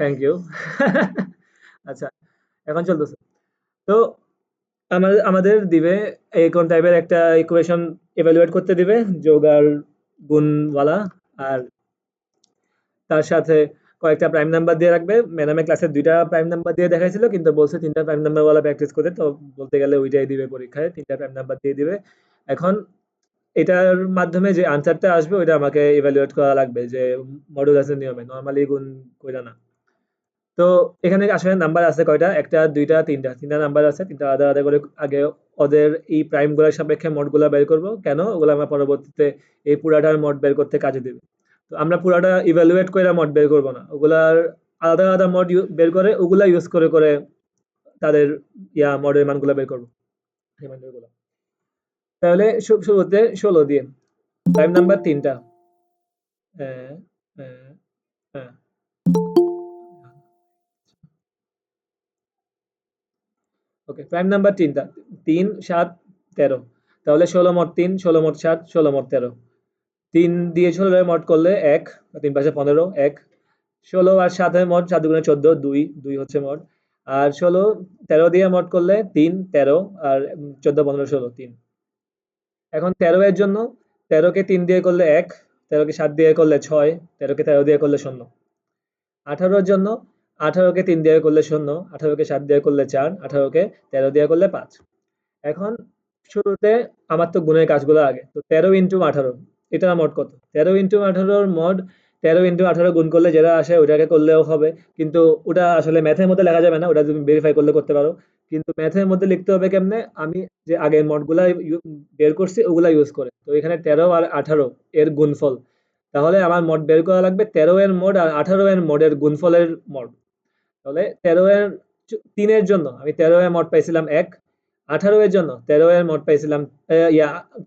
Thank you. আচ্ছা, এখন চলতেছে। তো আমাদের দিবে কোন টাইপের একটা ইকুয়েশন ইভালুয়েট করতে দিবে, যোগ আর গুণওয়ালা। আর তার সাথে কয়েকটা প্রাইম নাম্বার দিয়ে রাখবে। ম্যাডামের ক্লাসে ২টা প্রাইম নাম্বার দিয়ে দেখাইছিল, কিন্তু বলছে ৩টা প্রাইম নাম্বার ওয়ালা প্র্যাকটিস করতে। তো বলতে গেলে ওইটাই দিবে পরীক্ষায়, ৩টা প্রাইম নাম্বার দিয়ে দিবে। এখন এটার মাধ্যমে যে আনসারটা আসবে ওইটা আমাকে ইভালুয়েট করা লাগবে, যে মডুলাসের নিয়মে, নরমালি গুণ কইরা না। তো এখানে আসলে নাম্বার আছে কয়টা? ১টা, ২টা, ৩টা। ৩টা নাম্বার আছে। ৩টা আলাদা, আলাদা করে আগে ওদের এই প্রাইম গুলার সাপেক্ষে মোডগুলা বের করব। কেন? ওগুলা আমরা পরবর্তীতে এই পুরাটার মোড বের করতে কাজে দিবে। তো আমরা পুরাটা ইভালুয়েট কইরা মোড বের করব না। ওগুলার আলাদা, আলাদা মোড বের করে ওগুলা ইউজ করে, করে তাদের মোডের মানগুলা বের করব। রিমাইন্ডার গুলা। তাহলে শুরুতে ১৬ দিয়ে। প্রাইম নাম্বার ৩টা। হ্যাঁ, হ্যাঁ, হ্যাঁ। ওকে, প্রাইম নাম্বার ৩টা। ৩, ৭, ১৩। তাহলে ১৬ মোট ৩, ১৬ মোট ৭, ১৬ মোট ১৩। ৩ দিয়ে ১৬ এর মোট করলে ১, ৩ পাশে ১৫, ১। ১৬ আর ৭ এর মোট, ৭ দুগুণে ১৪, ২, ২ হচ্ছে মোট। আর ১৬, ১৩ দিয়ে মোট করলে ৩, ১৩, আর ১৪, ১৫, ১৬, ৩। এখন ১৩ এর জন্য ১৩ কে ৩ দিয়ে করলে ১, ১৩ কে ৭ দিয়ে করলে ৬, ১৩ কে ১৩ দিয়ে করলে ০। ১৮ এর জন্য ১৮ কে ৩ দিয়ে করলে ০, ১৮ কে ৭ দিয়ে করলে ৪, ১৮ কে ১৩ দিয়ে করলে ৫। এখন শুরুতে আমার তো গুণের কাজগুলো আগে। তো ১৩ ইন্টু ১৮, এটার মোট কত? ১৩ ইন্টু ১৮ মোট, ১৩ ইন্টু ১৮ গুণ করলে যেটা আসে ওইটাকে করলেও হবে। কিন্তু ওটা আসলে ম্যাথের মধ্যে লেখা যাবে না, ওটা তুমি ভেরিফাই করলে করতে পারো। কিন্তু ম্যাথের মধ্যে লিখতে হবে কেমনে? আমি যে আগের মোডগুলা বের করছি ওগুলা ইউজ করে। তো এখানে ১৩ আর ১৮ এর গুণফল। তাহলে আমার মোড বের করা লাগবে ১৩ এর মোড আর ১৮ এর মোডের গুণফলের মোড। তাহলে ১৩ এর ৩ এর জন্য আমি ১৩ এর মোড পাইছিলাম ১, ১৮ এর জন্য ১৩ এর মোড পাইছিলাম,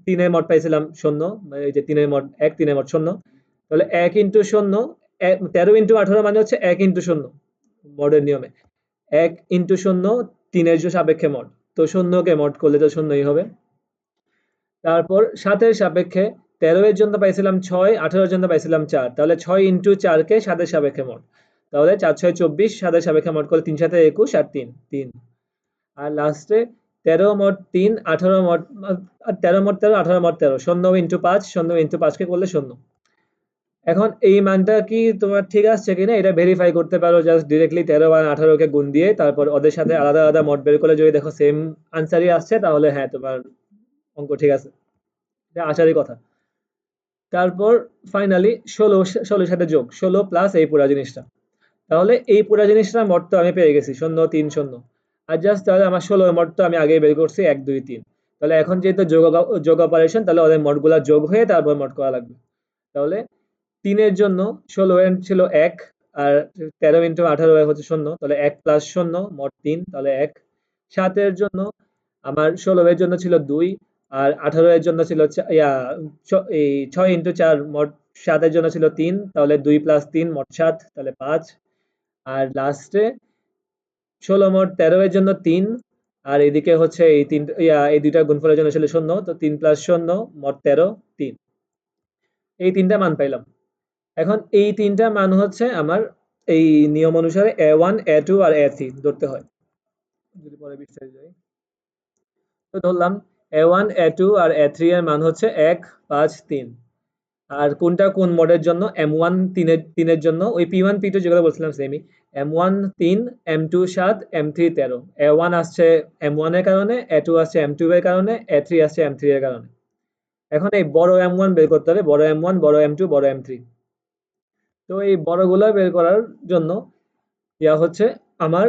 ৩ এর মোড পাইছিলাম ০, মানে এই যে ৩ এর মোড ১, ৩ এর মোড ০। তাহলে ১ ইন্টু ০, ১৩ ইন্টু ১৮ মানে হচ্ছে ১ ইন্টু ০ মোডের নিয়মে। ১ ইন্টু ০, ৩ এর সাপেক্ষে মোড। তো ০ কে মোড করলে তো ০ই হবে। তারপর ৭ এর সাপেক্ষে ১৩ এর জন্য পাইছিলাম ৬, ১৮ এর জন্য পাইছিলাম ৪। তাহলে ৬ ইন্টু ৪ কে ৭ এর সাপেক্ষে মোড। তাহলে ৪ ৬ ২৪, ৭ এর সাপেক্ষে মোড করলে ৩ ৭ ২১ আর ৩, ৩। আর লাস্টে ১৩ মোট ৩, ১৮ মোট ১৩ মোট ১৩, ১৮ মোট ১৩। ০ ইন্টু ৫, ০ ইন্টু ৫ কে করলে ০। এখন এই মানটা কি তোমার ঠিক আসছে কিনা এটা ভেরিফাই করতে পারো জাস্ট ডিরেক্টলি ১৩ আর ১৮ কে গুণ দিয়ে, তারপর ওদের সাথে আলাদা, আলাদা মোড বের করলে যদি দেখো সেম আনসারই আসছে, তাহলে হ্যাঁ, তোমার অঙ্ক ঠিক আছে। এটা আসারই কথা। তারপর ফাইনালি ১৬ সাথে যোগ ১৬ প্লাস এই পুরা জিনিসটা। তাহলে এই পুরা জিনিসটার মোট তো আমি পেয়ে গেছি ০ ৩ ০। আর জাস্ট তাহলে আমার ১৬ এর মোট তো আমি আগেই বের করছি ১ ২ ৩। তাহলে এখন যেহেতু যোগ অপারেশন, তাহলে ওদের মোটগুলা যোগ হয়ে তারপর মোট করা লাগবে। তাহলে ৩ এর জন্য ১৬ এর ছিল ১, আর ১৩ ইন্টু ১৮ হচ্ছে ০। তাহলে ১ প্লাস ০ মোট ৩, তাহলে ১। ৭ এর জন্য আমার ১৬ এর জন্য ছিল ২, আর ১৮ এর জন্য ছিল এই ৬ ইন্টু ৪ মোট ৭ এর জন্য ছিল ৩, তাহলে ২ প্লাস ৩ মোট ৭, তাহলে ৫। আর লাস্টে ১৬ মোট ১৩ এর জন্য ৩, আর এদিকে হচ্ছে এই ৩, এই দুইটা গুণফলের জন্য ছিল ০। তো ৩ প্লাস ০ মোট ১৩, ৩। এই ৩টা মান পাইলাম। এখন এই ৩টা মান হচ্ছে আমার এই নিয়ম অনুসারে A1, A2 আর A3 ধরতে হয়। যদি পরে বিস্তারিত যাই। তো ধরলাম A1, A2 আর A3 এর মান হচ্ছে ১, ৫, ৩। আর কোনটা কোন মোডের জন্য? M1 ৩ এর জন্য ওই P1 P2 যেগুলো বলছিলাম সেমই। M1 ৩, M2 ৭, M3 ১৩। A1 আসছে M1 এর কারণে, A2 আসছে M2 এর কারণে, A3 আসছে M3 এর কারণে। এখন এই বড় M1 বের করতে হবে, বড় M1, বড় M2, বড় M3। তো এই বড়গুলা বের করার জন্য হচ্ছে আমার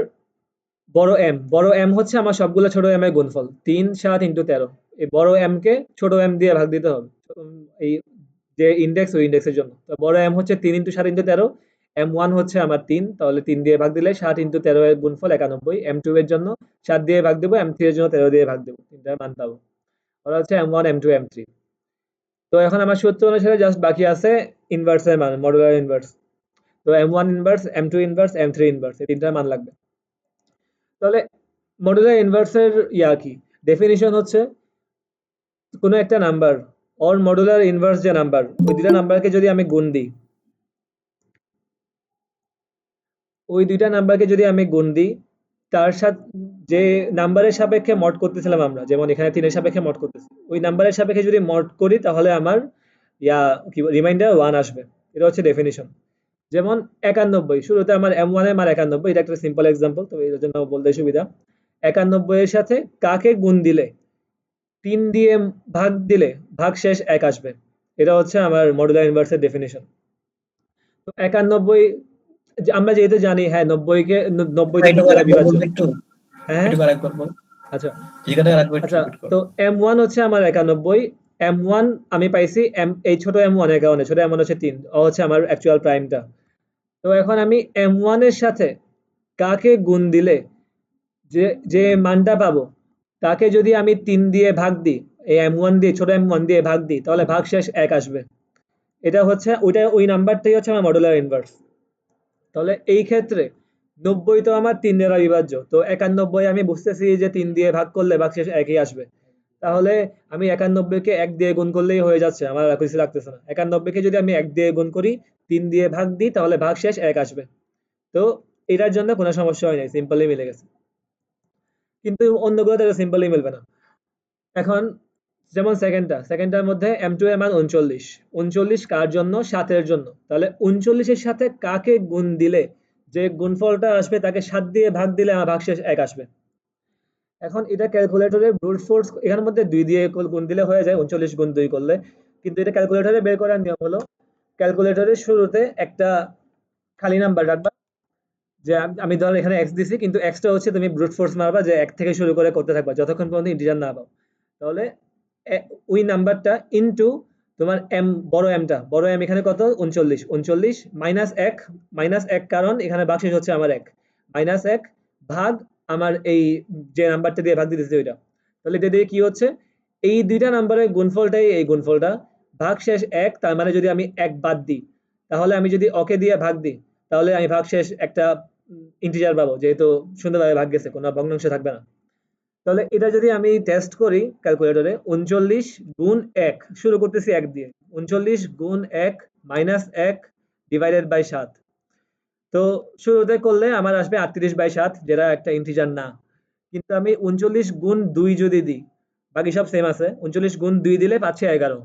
বড় M হচ্ছে আমার সবগুলো ছোট M এর গুণফল। ৩, ৭ ইন্টু ১৩। এই বড় M কে ছোট M দিয়ে ভাগ দিতে হবে। এই যে ইনডেক্স, ওই ইনডেক্সের জন্য। তো বড় M হচ্ছে ৩ ইন্টু ৭ ইন্টু ১৩। M1 হচ্ছে আমার ৩, তাহলে ৩ দিয়ে ভাগ দিলে ৭ ইন্টু ১৩ এর গুণফল ৯১। M2 এর জন্য ৭ দিয়ে ভাগ দেবো, M3 এর জন্য ১৩ দিয়ে ভাগ দেবো। ৩টার মান পাবো। ওরা হচ্ছে M1, M2, M3। তো এখন আমার সূত্র অনুসারে জাস্ট বাকি আছে ইনভার্সের মান, মডুলার ইনভার্স। তো M1 inverse, M2 inverse, M3 inverse, এই ৩টার মান লাগবে। তাহলে মডুলার ইনভার্সের কি? ডেফিনিশন হচ্ছে কোনো একটা নাম্বার ওর মডুলার ইনভার্স যে নাম্বার, ওই দুটা নাম্বারকে যদি আমি গুণ দিই, ওই দুইটা নাম্বারকে যদি আমি গুণ দিই, তার সাথে যে নাম্বারের সাপেক্ষে মড করতেছিলাম আমরা, যেমন এখানে ৩ এর সাপেক্ষে মড করতেছি, ওই নাম্বারের সাপেক্ষে যদি মড করি তাহলে আমার ইয়া কি রিমাইন্ডার 1 আসবে। এটা হচ্ছে ডেফিনিশন। যেমন ৯১, শুরুতে আমার M1 এর মান ৯১, এটা একটা সিম্পল এক্সাম্পল, তো এর জন্য বলতে সুবিধা। ৯১ এর সাথে কাকে গুণ দিলে, ৩ দিয়ে ভাগ দিলে ভাগশেষ ১ আসবে। এটা হচ্ছে আমার মডুলার ইনভার্সের ডেফিনিশন। তো ৯১, আমরা যেহেতু জানি, হ্যাঁ, ৯০ কে ৯০ তো একটু ৩ দ্বারা আরেকবার বিভাজ্য। বলবে একটু, হ্যাঁ, হ্যাঁ। একটু আরেকবার বল, আচ্ছা, জায়গাটা আরেকবার একটু আচ্ছা। রিপিট করো। তো M1 হচ্ছে আমার ৯১, M1 আমি পাইছি এই ছোট M1 এর কারণে, ছোট M1 হচ্ছে ৩, ও হচ্ছে আমার অ্যাকচুয়াল প্রাইমটা। তো এখন আমি M1 এর সাথে কাকে গুণ দিলে যে যে মানটা পাবো, তাকে যদি আমি ৩ দিয়ে ভাগ দিই, এই M1 দিয়ে, ছোট M1 দিয়ে ভাগ দিই, তাহলে ভাগশেষ ১ আসবে। এটা হচ্ছে ওই নাম্বারটাই হচ্ছে আমার মডুলার ইনভার্স। তাহলে এই ক্ষেত্রে ৯০ তো আমার ৩ দ্বারা বিভাজ্য। তো ৯১ আমি বুঝতেছি যে ৩ দিয়ে ভাগ করলে ভাগশেষ ১ই আসবে। তাহলে আমি ৯১ কে ১ দিয়ে গুণ করলেই হয়ে যাচ্ছে। আমার আর কিছু লাগতেছে না। ৯১ কে যদি আমি ১ দিয়ে গুণ করি, ৩ দিয়ে ভাগ দিই, তাহলে ভাগশেষ ১ আসবে। তো এটার জন্য কোনো সমস্যা হয় নাই। সিম্পলি মিলে গেছে। কিন্তু অন্যগুলোতে এটা সিম্পলি মিলবে না। এখন যেমন সেকেন্ডটার মধ্যে M2 এর মান ৩৯। ৩৯ কার জন্য? ৭ এর জন্য। তাহলে ৩৯ এর সাথে কাকে গুণ দিলে যে গুণফলটা আসবে তাকে ৭ দিয়ে ভাগ দিলে আমার ভাগশেষ ১ আসবে। এখন এটা ক্যালকুলেটরে ব্রুট ফোর্স, এখানের মধ্যে ২ দিয়ে গুণ দিলে হয়ে যায় ৩৯ গুণ ২ করলে। কিন্তু এটা ক্যালকুলেটরে বের করার নিয়ম হলো, ক্যালকুলেটরের শুরুতে একটা খালি নাম্বার রাখবা, যে আমি ধর এখানে x দিছি, কিন্তু x টা হচ্ছে তুমি ব্রুট ফোর্স মারবা, যে ১ থেকে শুরু করে করতে থাকবা যতক্ষণ পর্যন্ত ইন্টিজার না পাও। তাহলে ওই নাম্বারটা ইনটু তোমার বড় M এখানে কত? ৩৯। ৩৯ মাইনাস ১, মাইনাস ১ কারণ এখানে ভাগশেষ হচ্ছে আমার ১। মাইনাস ১ ভাগ আমার এই যে নাম্বারটা দিয়ে ভাগ দিতেছি ওইটা। তাহলে এটা দিয়ে কি হচ্ছে? এই দুইটা নাম্বারের গুণফলটাই এই গুণফলটা। ভাগশেষ ১, তার মানে যদি আমি ১ বাদ দিই, তাহলে আমি যদি ওকে দিয়ে ভাগ দিই, তাহলে আমি ভাগশেষ একটা ইন্টিজার পাবো, যেহেতু সুন্দরভাবে ভাগ গেছে, কোনো ভগ্নাংশ থাকবে না। তাহলে এটা যদি আমি টেস্ট করি ক্যালকুলেটরে, ৩৯ গুণ ১, শুরু করতেছি ১ দিয়ে। ৩৯ গুণ ১ মাইনাস ১ ডিভাইডেড বাই ৭। তো শুরুতে করলে আমার আসবে ৩৮/৭, যেটা একটা ইন্টিজার না। কিন্তু আমি ৩৯ গুণ ২ যদি দিই, বাকি সব সেম আছে। ৩৯ গুণ ২ দিলে পাচ্ছে ১১।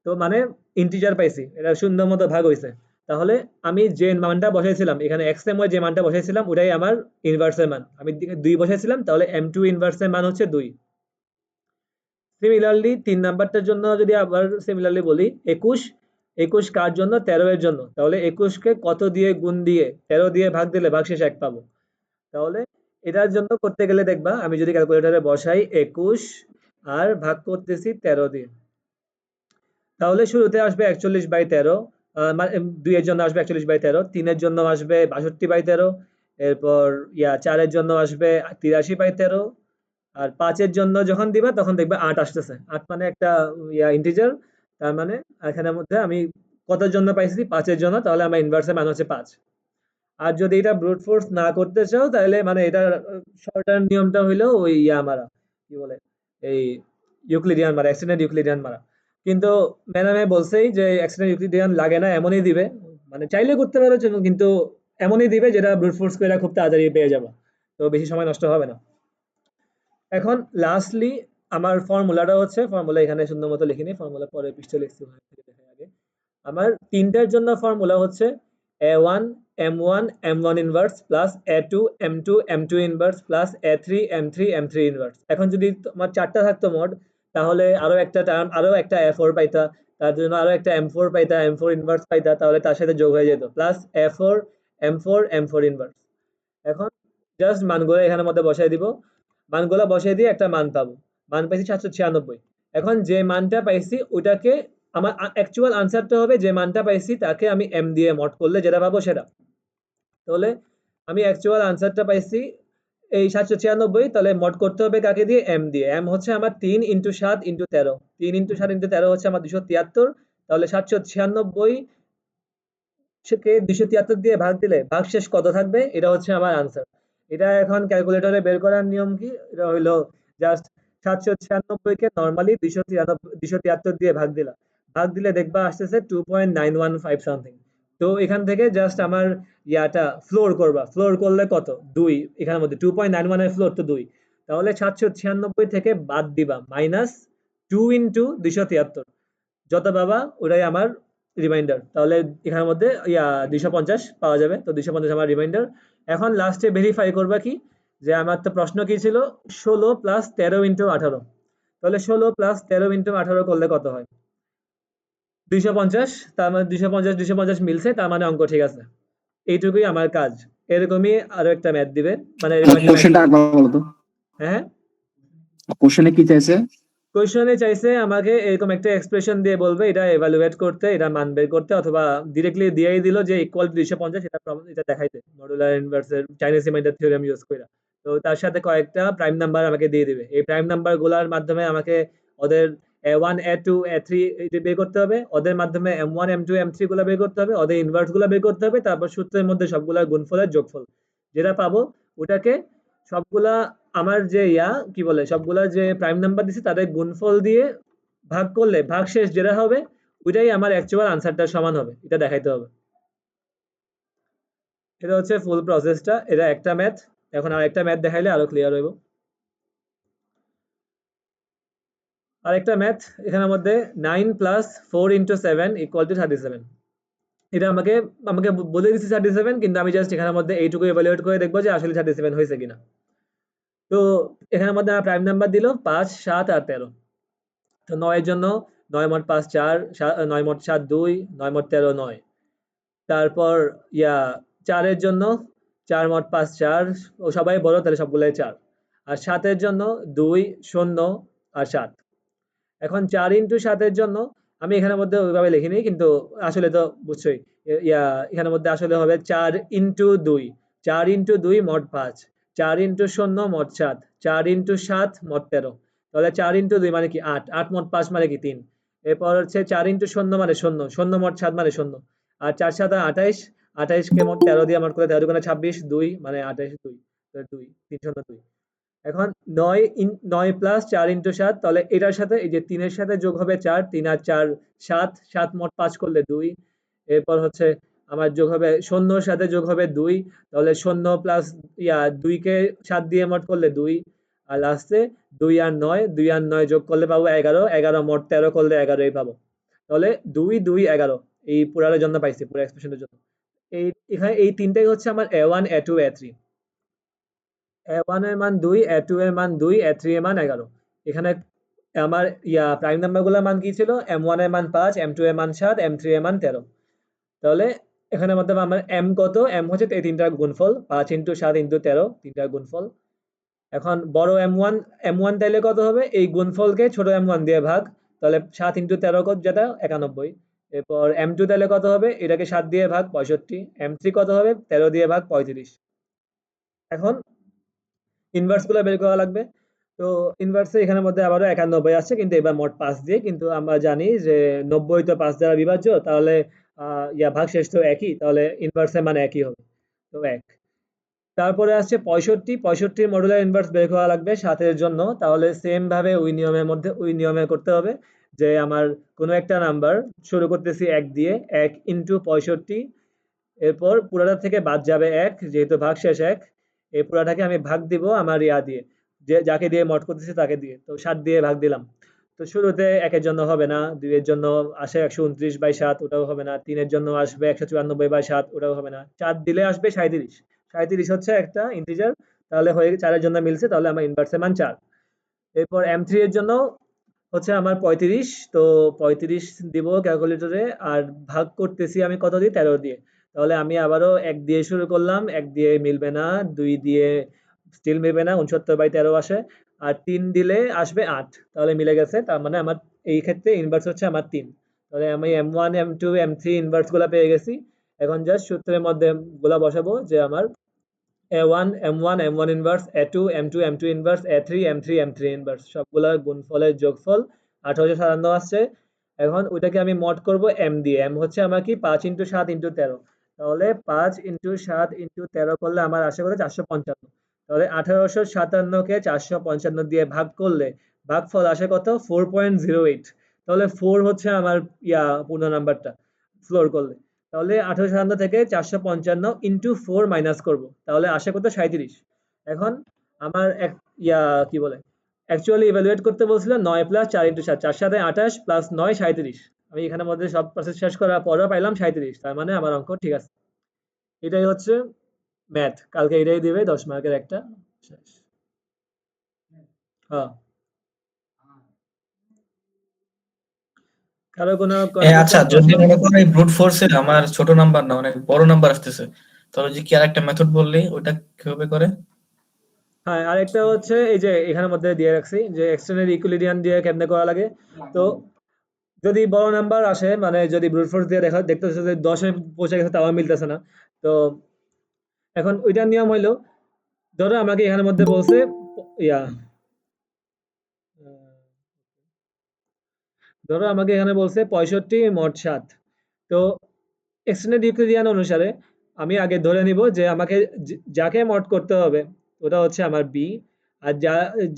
তো মানে ইন্টিজার পাইছি, এটা শূন্য মতো ভাগ হইছে। তাহলে আমি যে মানটা বসাইছিলাম এখানে, x এর মধ্যে যে মানটা বসাইছিলাম ওটাই আমার ইনভার্সের মান। আমি ২ বসাইছিলাম, তাহলে M2 ইনভার্সের মান হচ্ছে ২। সিমিলারলি ৩ নাম্বারটার জন্য যদি আবার সিমিলারলি বলি, ২১। ২১ কার জন্য? ১৩ এর জন্য। তাহলে ২১ কে কত দিয়ে গুণ দিয়ে ১৩ দিয়ে ভাগ দিলে ভাগশেষ ১ পাবো। তাহলে এটার জন্য করতে গেলে দেখবা, আমি যদি ক্যালকুলেটরে বসাই ২১ আর ভাগ করতেছি ১৩ দিয়ে, তাহলে শুরুতে আসবে ৪১/১৩। ২ এর জন্য আসবে ৪১/১৩, ৩ এর জন্য আসবে ৬২/১৩, এরপর ৪ এর জন্য আসবে ৮৩/১৩, আর ৫ এর জন্য যখন দিবা তখন দেখবে ৮ আসতেছে। ৮ মানে একটা ইন্টিজার। তার মানে এখানের মধ্যে আমি কতর জন্য পাইছি? ৫ এর জন্য। তাহলে আমার ইনভার্সের মান হচ্ছে ৫। আর যদি এটা ব্রুট ফোর্স না করতে চাও, তাহলে মানে এটা শর্টার নিয়মটা হইলো ওই মারা, কি বলে, এই ইউক্লিডিয়ান মারা, এক্সটেন্ডেড ইউক্লিডিয়ান মারা। কিন্তু ম্যাডামে বলছেই যে এক্সটেন্ডেড ইউক্লিডিয়ান লাগে না, এমনই দিবে। মানে চাইলে করতে পারো, কিন্তু এমনই দিবে যেটা ব্রুট ফোর্স করে খুব তাড়াতাড়ি পেয়ে যাবে। তো বেশি সময় নষ্ট হবে না। এখন লাস্টলি আমার ফর্মুলাটা হচ্ছে, ফর্মুলা এখানে সুন্দর মতো লিখিনি, ফর্মুলা পরের পৃষ্ঠা লিখছি, ওখান থেকে দেখাই আগে। আমার ৩ টার জন্য ফর্মুলা হচ্ছে A1 M1 M1 inverse plus A2 M2 M2 inverse plus A3 M3 M3 inverse. এখন যদি তোমার ৪ টা থাকতো মোট, তাহলে আরো একটা টার্ম, আরো একটা A4 পাইতা, তার জন্য আরো একটা M4 পাইতা, M4 ইনভার্স পাইতা, তাহলে তার সাথে যোগ হয়ে যেত plus A4 M4 M4 inverse. এখন জাস্ট মানগুলো এখানের মধ্যে বসাই দিব। মানগুলো বসাই দিয়ে একটা মান পাবো। মান পাইছি ৭৯৬। এখন যে মানটা পাইছি ওইটাকে, আমার অ্যাকচুয়াল আনসারটা হবে যে মানটা পাইছি তাকে আমি m দিয়ে মড করলে যেটা পাবো সেটা। তাহলে আমি অ্যাকচুয়াল আনসারটা পাইছি এই ৭৯৬, তাহলে মড করতে হবে কাকে দিয়ে? m দিয়ে। m হচ্ছে আমার ৩ ইন্টু ৭ ইন্টু ১৩। ৩ ইন্টু ৭ ইন্টু ১৩ হচ্ছে আমার ২৭৩। তাহলে ৭৯৬ কে ২৭৩ দিয়ে ভাগ দিলে ভাগশেষ কত থাকবে? এটা হচ্ছে আমার আনসার। এটা এখন ক্যালকুলেটরে বের করার নিয়ম কি? এটা হইলো জাস্ট ৭৯৬ কে নরমালি ২৭৩ দিয়ে ভাগ দিলা। ভাগ দিলে দেখবা আসতেছে 2.915 সামথিং। তো এখান থেকে জাস্ট আমার ইয়াটা ফ্লোর করবা, ফ্লোর করলে কত 2, এখানের মধ্যে 2.91 এর ফ্লোর তো 2, তাহলে 796 থেকে বাদ দিবা মাইনাস 2 ইন্টু 273, যত পাবা ওটাই আমার রিমাইন্ডার। তাহলে এখানের মধ্যে 250 পাওয়া যাবে, তো 250 আমার রিমাইন্ডার। এখন লাস্টে ভেরিফাই করবা কি, যে আমার তো প্রশ্ন কি ছিল 16 প্লাস 13 ইন্টু 18, তাহলে 16 প্লাস 13 ইন্টু 18 করলে কত হয় 250, তার মানে 250 250 মিলছে, তার মানে অঙ্ক ঠিক আছে। এইটুকুই আমার কাজ। এরকমই আরো একটা ম্যাথ দিবে, মানে এরকম একটা ম্যাথ কোশ্চেনটা দিবে। একবার বলো তো, হ্যাঁ, কোশ্চেনে কি চাইছে? কোয়েশনে চাইছে আমাকে এরকম একটা এক্সপ্রেশন দিয়ে বলবে এটা এভালুয়েট করতে, এটা মান বের করতে, অথবা ডিরেক্টলি দিয়েই দিল যে ইকুয়াল টু 250, এটা এটা দেখাইতে মডুলার ইনভার্সের চাইনিজ রিমাইন্ডার থিওরেম ইউজ করে। তো তার সাথে কয়েকটা প্রাইম নাম্বার আমাকে দিয়ে দিবে, এই প্রাইম নাম্বার গুলার মাধ্যমে আমাকে ওদের A1 A2 A3 এটা বের করতে হবে, ওদের মাধ্যমে M1 M2 M3 গুলা বের করতে হবে, ওদের ইনভার্স গুলা বের করতে হবে, তারপর সূত্রের মধ্যে সবগুলা গুণফলের যোগফল যেটা পাবো ওটাকে সবগুলা আমার যে কি বলে সবগুলা যে প্রাইম নাম্বার দিছে তাদের গুণফল দিয়ে ভাগ করলে ভাগশেষ যেটা হবে ওইটাই আমার অ্যাকচুয়াল আনসারটার সমান হবে, এটা দেখাইতে হবে। এটা হচ্ছে ফুল প্রসেসটা, এটা একটা ম্যাথ। এখন আর একটা ম্যাথ দেখাইলে আরো ক্লিয়ার হইব। আর একটা ম্যাথ এখানের মধ্যে 9 প্লাস 4 ইন্টু 7 ইকুয়াল টু 37, এটা আমাকে আমাকে বলে দিচ্ছে 37, কিন্তু আমি জাস্ট এখানের মধ্যে এইটুকু এভালুয়েট করে দেখবো যে আসলে 37 হয়েছে কিনা। তো এখানের মধ্যে আমার প্রাইম নাম্বার দিল 5 7 আর 13। তো 9 এর জন্য 9 মোট 5 4, 9 মোট 7 2, 9 মোট 13 9। তারপর 4 এর জন্য 4 মোট 5 4, ও সবাই বড় তাহলে সবগুলাই 4। আর 7 এর জন্য 2 0 আর 7। এখন 4 ইন্টু 7 এর জন্য আমি এখানের মধ্যে ওইভাবে লিখিনি, কিন্তু আসলে তো বুঝছোই, এখানের মধ্যে আসলে হবে 4 ইন্টু 2, 4 ইন্টু 2 মোট 5, 4 ইন্টু 0 মোট 7, 4 ইন্টু 7 মোট 13। তাহলে 4 ইন্টু 2 মানে কি 8, 8 মোট 5 মানে কি 3। এরপর হচ্ছে 4 ইন্টু 0 মানে 0, 0 মোট 7 মানে 0। আর 4 7 28, 28 কে মোট 13 দিয়ে মোট করে 13 দুগুণে 26, 2 মানে 28 2, 2 3 0 2। এখন 9 প্লাস 4 ইন্টু 7, তাহলে এটার সাথে এই যে 3 এর সাথে যোগ হবে 4, 3 আর 4 7, 7 মোট 5 করলে 2। এরপর হচ্ছে আমার যোগ হবে 0 এর সাথে যোগ হবে 2, তাহলে 0 প্লাস 2 কে 7 দিয়ে মোট করলে 2। আর লাস্টে 2 আর 9, 2 আর 9 যোগ করলে পাবো 11, 11 মোট 13 করলে 11ই পাবো। তাহলে 2 2 11 এই পুরার জন্য পাইছি, পুরো এক্সপ্রেশনের জন্য। এই এখানে এই তিনটাই হচ্ছে আমার A1 A2 A3। A1 এর মান 2, A2 এর মান 2, A3 এর মান 11। এখানে আমার প্রাইম নাম্বারগুলোর মান কি ছিল, M1 এর মান 5, M2 এর মান 7, M3 এর মান 13। তাহলে এখানে মধ্যে আমার M কত, M হচ্ছে এই তিনটার গুণফল, 5 ইন্টু 7 ইন্টু 13 তিনটার গুণফল। এখন বড় M1, M1 তাইলে কত হবে, এই গুণফলকে ছোট M1 দিয়ে ভাগ, তাহলে 7 ইন্টু 13 কত যেটা 91। এরপর M2 তাহলে কত হবে, এটাকে 7 দিয়ে ভাগ 65। M3 কত হবে, 13 দিয়ে ভাগ 35। এখন ইনভার্স গুলো বের করা লাগবে। তো ইনভার্সে এখানের মধ্যে আবারও 91 আছে, কিন্তু এবার মোট 5 দিয়ে, কিন্তু আমরা জানি যে 90 তো 5 দ্বারা বিভাজ্য, তাহলে ভাগশেষ তো একই, তাহলে ইনভার্সের মান একই হবে, তো 1। তারপরে আসছে 65, 65 মডুলার ইনভার্স বের করা লাগবে 7 এর জন্য, তাহলে সেম ভাবে ওই নিয়মের মধ্যে ওই নিয়মে করতে হবে, যে আমার কোনো একটা নাম্বার শুরু করতেছি 1 দিয়ে, 1 ইন্টু 65, এরপর পুরাটা থেকে বাদ যাবে 1, যেহেতু ভাগশেষ 1। এই পুরাটাকে আমি ভাগ দিব আমার দিয়ে, যে যাকে দিয়ে মড করতেছি তাকে দিয়ে, তো 7 দিয়ে ভাগ দিলাম। তো শুরুতে 1 এর জন্য হবে না, 2 এর জন্য আসে 129/7, ওটাও হবে না, 3 এর জন্য আসবে 194/7, ওটাও হবে না, 4 দিলে আসবে 37। 37 হচ্ছে একটা ইন্টিজার, তাহলে হয়ে 4 এর জন্য মিলছে, তাহলে আমার ইনভার্সের মান 4। এরপর M3 এর জন্য হচ্ছে আমার 35, তো 35 দিব ক্যালকুলেটরে, আর ভাগ করতেছি আমি কত দিয়ে, 13 দিয়ে। তাহলে আমি আবারও 1 দিয়ে শুরু করলাম, 1 দিয়ে মিলবে না, 2 দিয়ে স্টিল মিলবে না, 69/13 আসে। আর 3 দিলে আসবে 8, তাহলে মিলে গেছে, তার মানে আমার এই ক্ষেত্রে ইনভার্স হচ্ছে আমার 3। তাহলে আমি M1 M2 M3 ইনভার্স গুলা পেয়ে গেছি। এখন জাস্ট সূত্রের মধ্যে গুলা বসাবো, যে আমার A1 M1 M1 inverse, A2 M2 M2 inverse, A3 M3 M3 inverse, সবগুলোর গুণফলের যোগফল 1857 আসছে। এখন ওইটাকে আমি মড করব M দিয়ে, M হচ্ছে আমার কি 5 ইন্টু 7 ইন্টু 13, তাহলে 5 ইন্টু 7 ইন্টু 13 করলে আমার আসে করে 455। তাহলে 1857 কে 455 দিয়ে ভাগ করলে ভাগফল আসে কত 4.08। তাহলে 4 হচ্ছে আমার পূর্ণ নাম্বারটা ফ্লোর করলে। তাহলে 1857 থেকে 455 ইন্টু 4 মাইনাস করব, তাহলে আসে কত 37। এখন আমার কি বলে অ্যাকচুয়ালি ইভ্যালুয়েট করতে বলছিল 9 প্লাস 4 ইন্টু 7, 4 7 28 প্লাস 9 37। আমি এখানের মধ্যে সব প্রসেস শেষ করার পরেও পাইলাম 37, তার মানে আমার অঙ্ক ঠিক আছে। এটাই হচ্ছে ম্যাথ, কালকে এটাই দিবে 10 মার্কের একটা। শেষ। হ্যাঁ, কারো কোনো আচ্ছা, প্রশ্ন? যদি মনে করো এই ব্রুট ফোর্সে আমার ছোট নাম্বার না অনেক বড় নাম্বার আসতেছে, তাহলে যে কি আর একটা মেথড বললি ওটা কিভাবে করে? হ্যাঁ, আরেকটা হচ্ছে এই যে এখানের মধ্যে দিয়ে রাখছি যে এক্সটেন্ডেড ইকুইলিব্রিয়াম দিয়ে কেমনে করা লাগে। তো যদি বড় নাম্বার আসে, মানে যদি ব্রুট ফোর্স দিয়ে দেখতেছে যে 10-এ পৌঁছে গেছে তাও মিলতেছে না, তো এখন ওইটার নিয়ম হইলো, ধরো আমাকে এখানের মধ্যে বলছে ইয়া আহ, ধরো আমাকে এখানে বলছে 65 mod 7। তো এক্সটেন্ডেড ইউক্লিডিয়ান অনুসারে আমি আগে ধরে নিব যে আমাকে যাকে মড করতে হবে ওটা হচ্ছে আমার বি, আর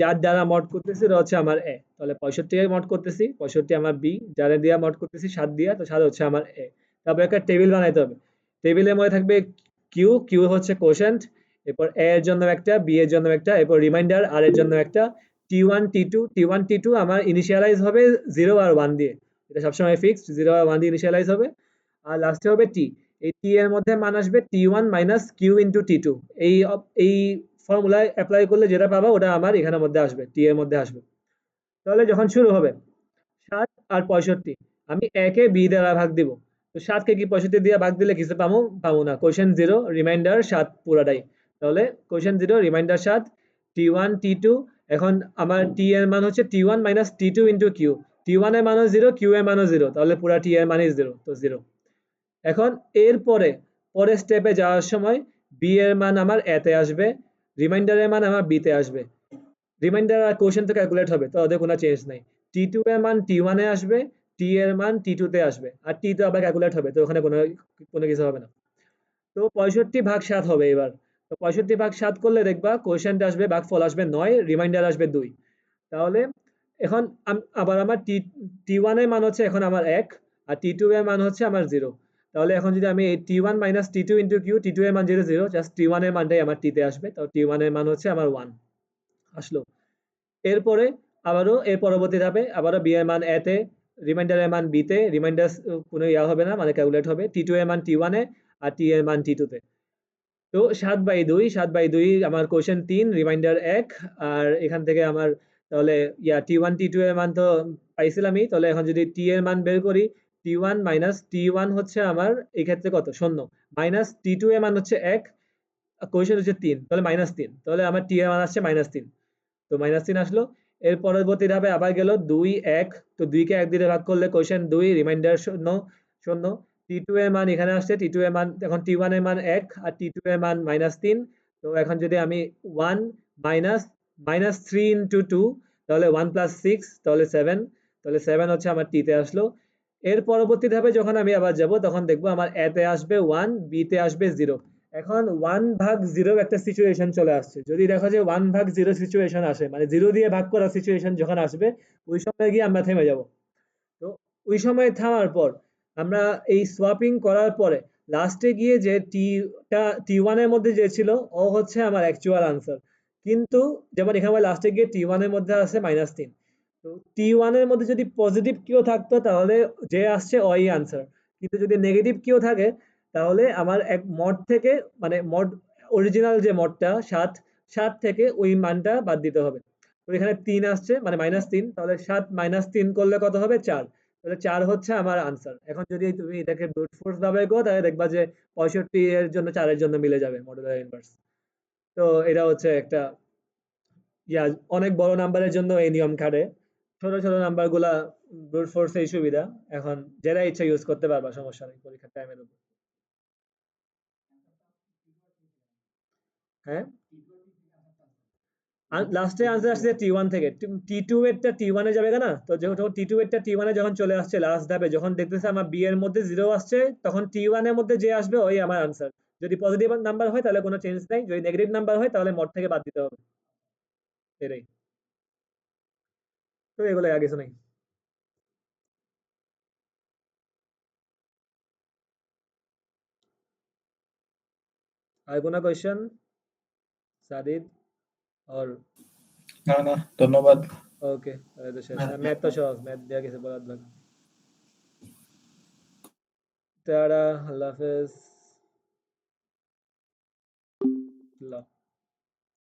যার দ্বারা মড করতেছি ওটা হচ্ছে আমার এ। তাহলে 65 মড করতেছি, 65 আমার বি, যারা দিয়া মড করতেছি 7 দিয়া, তো 7 হচ্ছে আমার এ। তারপর একটা টেবিল বানাইতে হবে, টেবিলের মধ্যে থাকবে কিউ, কিউ হচ্ছে কোশেন্ট, এরপর এ এর জন্য একটা, বি এর জন্য একটা, এরপর রিমাইন্ডার আর এর জন্য একটা, টি1 টি2, টি1 টি2 আমার ইনিশিয়ালাইজ হবে 0 আর 1 দিয়ে, এটা সবসময় ফিক্সড, 0 আর 1 দিয়ে ইনিশিয়ালাইজ হবে। আর লাস্টে হবে টি, এই টি এর মধ্যে মান আসবে টি1 মাইনাস কিউ ইন্টু টি2। এই ফর্মুলায় অ্যাপ্লাই করলে যেটা পাবা ওটা আমার এখানের মধ্যে আসবে, টি এর মধ্যে আসবে। তাহলে যখন শুরু হবে 7 আর 65, আমি একে বি দ্বারা ভাগ দিব। তো 7 কে কি 65 দিয়ে ভাগ দিলে কিছু পাবো? পাবো না। কোশ্চেন 0 রিমাইন্ডার 7 পুরাটাই। তাহলে কোশ্চেন 0 রিমাইন্ডার 7, টি1 টি2। এখন আমার টি এর মান হচ্ছে টি1 মাইনাস টি2 ইন্টু কিউ, টি1 এর মানও 0, কিউ এর মানও 0, তাহলে পুরা টি এর মানই 0, তো 0। এখন এর পরের স্টেপে যাওয়ার সময় বি এর মান আমার এতে আসবে, রিমাইন্ডারের মান আমার বিতে আসবে। রিমাইন্ডার আর কোশ্চেন তো ক্যালকুলেট হবে, তো ওদের কোনো চেঞ্জ নাই। টি2 এর মান টি1 এ আসবে, টি এর মান টি2 তে আসবে, আর টি তো আবার ক্যালকুলেট হবে, তো ওখানে কোনো কোনো কিছু হবে না। তো 65/7 হবে এবার। তো 65/7 করলে দেখবা কোশ্চেনটা আসবে, ভাগফল আসবে 9, রিমাইন্ডার আসবে 2। তাহলে এখন আবার আমার টি1 এর মান হচ্ছে এখন আমার 1, আর টি2 এর মান হচ্ছে আমার 0। তাহলে এখন যদি আমি এই টি1 মাইনাস টি2 ইন্টু কিউ, টি2 এর মান 0 0, জাস্ট টি1 এর মানটাই আমার টিতে আসবে, তো টি1 এর মান হচ্ছে আমার 1 আসলো। এরপরে আবারও এর পরবর্তী ধাপে আবারও বি এর মান এ তে, রিমাইন্ডারের মান বি তে, রিমাইন্ডার কোনো ইয়া হবে না, মানে ক্যালকুলেট হবে, টি2 এর মান টি1 এ, আর টি এর মান টি2 তে। তো 7/2, 7/2 আমার কোশ্চেন 3, রিমাইন্ডার 1। আর এখান থেকে আমার তাহলে টি1 টি2 এর মান তো পাইছিলামই, তাহলে এখন যদি টি এর মান বের করি, টি1 মাইনাস টি1 হচ্ছে আমার এই ক্ষেত্রে কত, 0, মাইনাস টি2 এর মান হচ্ছে 1, কোশ্চেন হচ্ছে 3, তাহলে -3, তাহলে আমার টি এর মান আসছে -3। তো -3 আসলো। এর পরবর্তী ধাপে আবার গেল 2 1, তো 2 কে 1 দিয়ে ভাগ করলে কোশ্চেন 2, রিমাইন্ডার 0 0। টি2 এর মান এখানে আসছে, টি2 এর মান এখন টি1 এর মান 1 আর টি2 এর মান -3। তো এখন যদি আমি 1 মাইনাস -3 ইনটু 2, তাহলে 1 প্লাস 6, তাহলে 7, তাহলে 7 হচ্ছে আমার টিতে আসলো। এর পরবর্তী ধাপে যখন আমি আবার যাব তখন দেখবো আমার এ তে আসবে 1, বি তে আসবে 0। এখন 1/0 একটা সিচুয়েশন চলে আসছে, যদি দেখো যে 1/0 সিচুয়েশন আসে, মানে 0 দিয়ে ভাগ করা সিচুয়েশন যখন আসবে, ওই সময় গিয়ে আমরা থেমে যাব। তো ওই সময় থামার পর আমরা এই সোয়াপিং করার পরে লাস্টে গিয়ে যে টি1 এর মধ্যে যে ছিল ও হচ্ছে আমার অ্যাকচুয়াল আনসার। কিন্তু যেমন এখানে লাস্টে গিয়ে টি1 এর মধ্যে আছে -3, তো টি1 এর মধ্যে যদি পজিটিভ কিউ থাকতো তাহলে যে আসছে ওই আনসার, কিন্তু যদি নেগেটিভ কিউ থাকে তাহলে আমার এক মড থেকে, মানে মড অরিজিনাল যে মডটা 7, 7 থেকে ওই মানটা বাদ দিতে হবে। তো এখানে 3 আসছে মানে -3, তাহলে 7 -3 করলে কত হবে, 4। তাহলে 4 হচ্ছে আমার আনসার। এখন যদি তুমি এটাকে ব্রুট ফোর্স ভাবে করো তাহলে দেখবা যে 65 এর জন্য 4 এর জন্য মিলে যাবে মডুলার ইনভার্স। তো এটা হচ্ছে একটা ইয়া অনেক বড় নাম্বারের জন্য এই নিয়ম খাটে, ছোট ছোট নাম্বার গুলা ব্রুট ফোর্স এই সুবিধা। এখন যারা ইচ্ছা ইউজ করতে পারবা, সমস্যা নেই পরীক্ষার টাইমের উপর। হ্যাঁ, লাস্টে আনসার আসছে টি1 থেকে, টি2 এরটা টি1 এ যাবে না, তো যখন টি2 এরটা টি1 এ যখন চলে আসছে লাস্ট ধাপে, যখন দেখতেছে আমার বি এর মধ্যে 0 আসছে, তখন টি1 এর মধ্যে যে আসবে ওই আমার আনসার। যদি পজিটিভ নাম্বার হয় তাহলে কোনো চেঞ্জ নাই, যদি নেগেটিভ নাম্বার হয় তাহলে মড থেকে বাদ দিতে হবে, এটাই। তো এগুলো আর কিছু নাই। আর কোনো কোয়েশ্চেন সাদিদ আর না না, ধন্যবাদ। ওকে তো শেষ ম্যাথ তো সহজ ম্যাথ দেওয়া গেছে বরাদ ভাগ টাটা আল্লাহ হাফেজ আল্লাহ